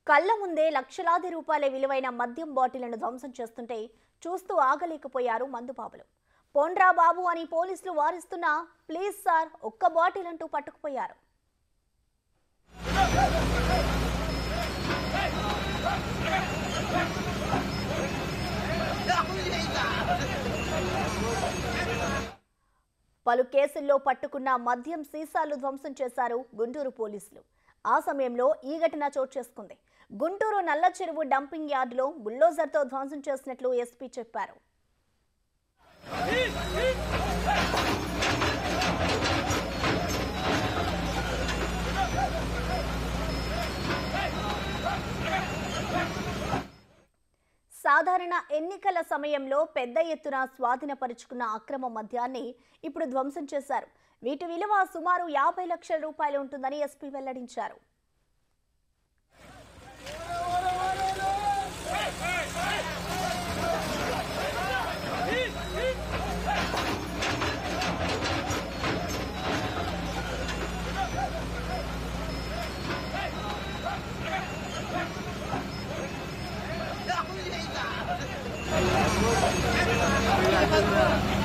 కళ్ళ ముందే లక్షలాది రూపాయల విలువైన మద్యం బాటిళ్లను ధ్వంసం చేస్తుంటే చూస్తూ ఆగలేకపోయారు మందుబాబులు. పోండ్రా బాబు అని పోలీసులు వారిస్తున్నా ప్లీజ్ సార్ ఒక్క బాటిల్ అంటూ పట్టుకుపోయారు. పలు కేసుల్లో పట్టుకున్న మద్యం సీసాలు ధ్వంసం చేశారు గుంటూరు పోలీసులు. ఆ సమయంలో ఈ ఘటన చోటు చేసుకుంది. గుంటూరు నల్ల చెరువు డంపింగ్ యార్డులో బుల్డోజర్తో ధ్వంసం చేసినట్లు ఎస్పీ చెప్పారు. సాధారణ ఎన్నికల సమయంలో పెద్ద ఎత్తున స్వాధీనపరుచుకున్న అక్రమ మద్యాన్ని ఇప్పుడు ధ్వంసం చేశారు. వీటి విలువ సుమారు 50 లక్షల రూపాయలు ఉంటుందని ఎస్పీ వెల్లడించారు. Gracias.